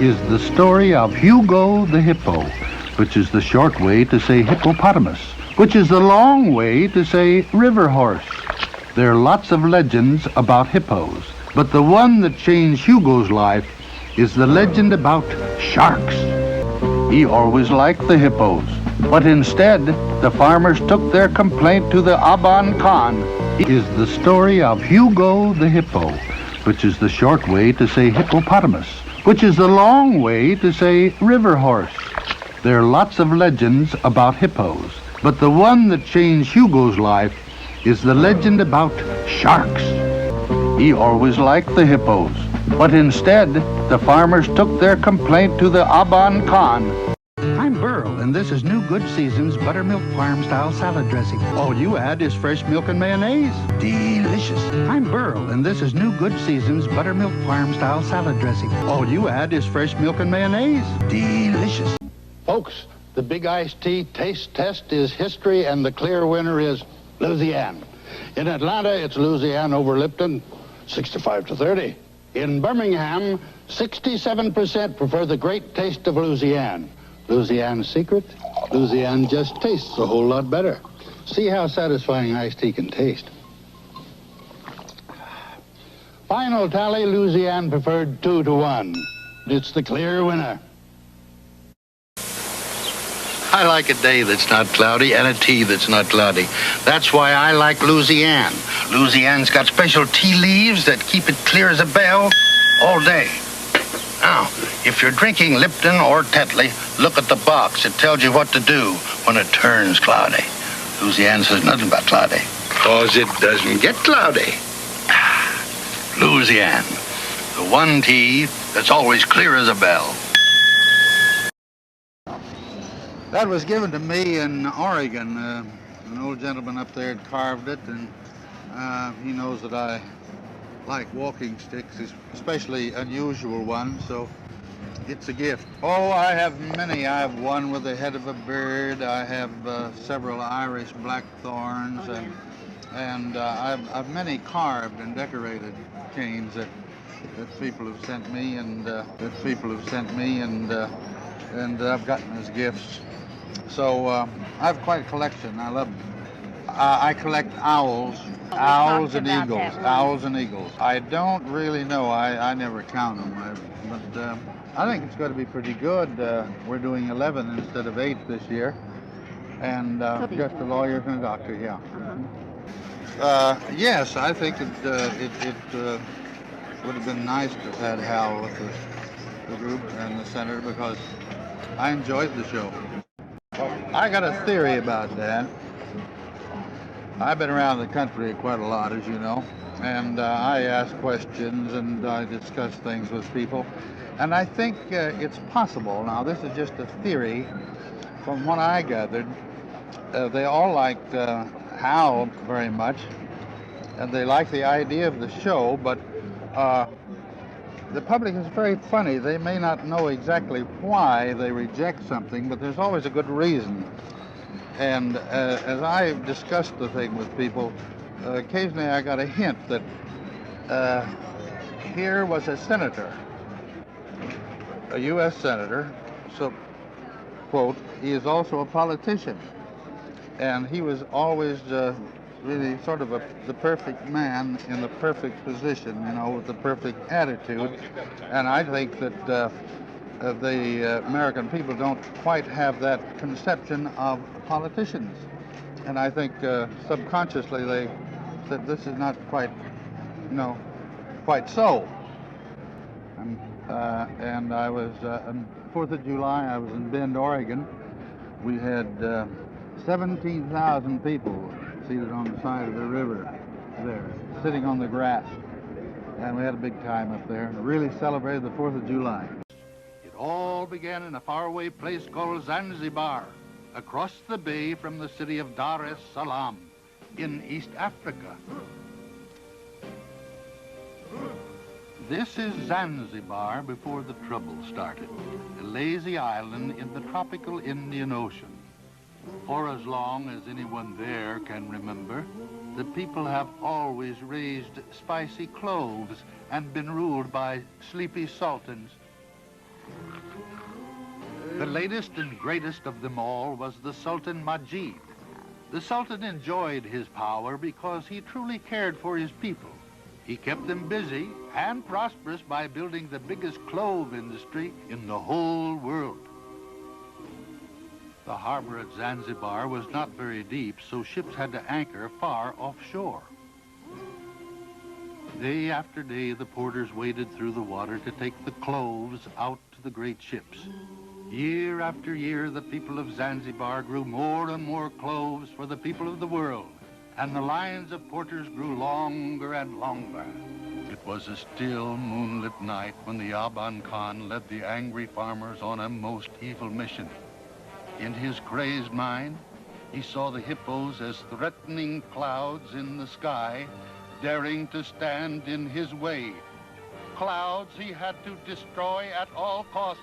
is the story of Hugo the hippo, which is the short way to say hippopotamus, which is the long way to say river horse. There are lots of legends about hippos, but the one that changed Hugo's life is the legend about sharks. He always liked the hippos, but instead, the farmers took their complaint to the Aban Khan. It is the story of Hugo the hippo, which is the short way to say hippopotamus, which is the long way to say river horse. There are lots of legends about hippos, but the one that changed Hugo's life is the legend about sharks. He always liked the hippos, but instead, the farmers took their complaint to the Aban Khan. I'm Burl, and this is new Good Seasons Buttermilk Farm Style Salad Dressing. All you add is fresh milk and mayonnaise. Delicious. I'm Burl, and this is new Good Seasons Buttermilk Farm Style Salad Dressing. All you add is fresh milk and mayonnaise. Delicious. Folks, the Big Iced Tea Taste Test is history, and the clear winner is Louisiana. In Atlanta, it's Louisiana over Lipton, 65-30. In Birmingham, 67% prefer the great taste of Louisiana. Louisiana's secret? Louisiana just tastes a whole lot better. See how satisfying iced tea can taste. Final tally, Louisiana preferred 2-1. It's the clear winner. I like a day that's not cloudy and a tea that's not cloudy. That's why I like Louisiana. Louisiana's got special tea leaves that keep it clear as a bell all day. Now, if you're drinking Lipton or Tetley, look at the box. It tells you what to do when it turns cloudy. Louisiana says nothing about cloudy, 'cause it doesn't get cloudy. Louisiana, the one tea that's always clear as a bell. That was given to me in Oregon. An old gentleman up there had carved it, and he knows that I like walking sticks, especially unusual ones, so it's a gift. Oh, I have many. I have one with the head of a bird. I have several Irish blackthorns, and I've many carved and decorated canes that people have sent me, and I've gotten as gifts. So I have quite a collection. I collect owls and eagles. I don't really know. I never count them, but I think it's going to be pretty good. We're doing 11 instead of 8 this year, and just a lawyer and a doctor. Yeah. Yes, I think it would have been nice to have had Hal with the group and the senator, because I enjoyed the show. I got a theory about that. I've been around the country quite a lot, as you know, and I ask questions and I discuss things with people, and I think it's possible. Now, this is just a theory. From what I gathered, they all liked Hal very much, and they like the idea of the show, but the public is very funny. They may not know exactly why they reject something, but there's always a good reason. And as I discussed the thing with people, occasionally I got a hint that here was a senator, a U.S. senator, so, quote, he is also a politician. And he was always really sort of the perfect man in the perfect position, you know, with the perfect attitude. And I think that the American people don't quite have that conception of politicians. And I think subconsciously they said this is not quite, you know, quite so. And I was, on 4th of July, I was in Bend, Oregon. We had 17,000 people seated on the side of the river there, sitting on the grass. And we had a big time up there and really celebrated the 4th of July. It all began in a faraway place called Zanzibar, across the bay from the city of Dar es Salaam in East Africa. This is Zanzibar before the trouble started, a lazy island in the tropical Indian Ocean. For as long as anyone there can remember, the people have always raised spicy cloves and been ruled by sleepy sultans. The latest and greatest of them all was the Sultan Majid. The Sultan enjoyed his power because he truly cared for his people. He kept them busy and prosperous by building the biggest clove industry in the whole world. The harbor at Zanzibar was not very deep, so ships had to anchor far offshore. Day after day, the porters waded through the water to take the cloves out to the great ships. Year after year, the people of Zanzibar grew more and more cloves for the people of the world, and the lines of porters grew longer and longer. It was a still, moonlit night when the Aban Khan led the angry farmers on a most evil mission. In his crazed mind, he saw the hippos as threatening clouds in the sky, daring to stand in his way. Clouds he had to destroy at all costs,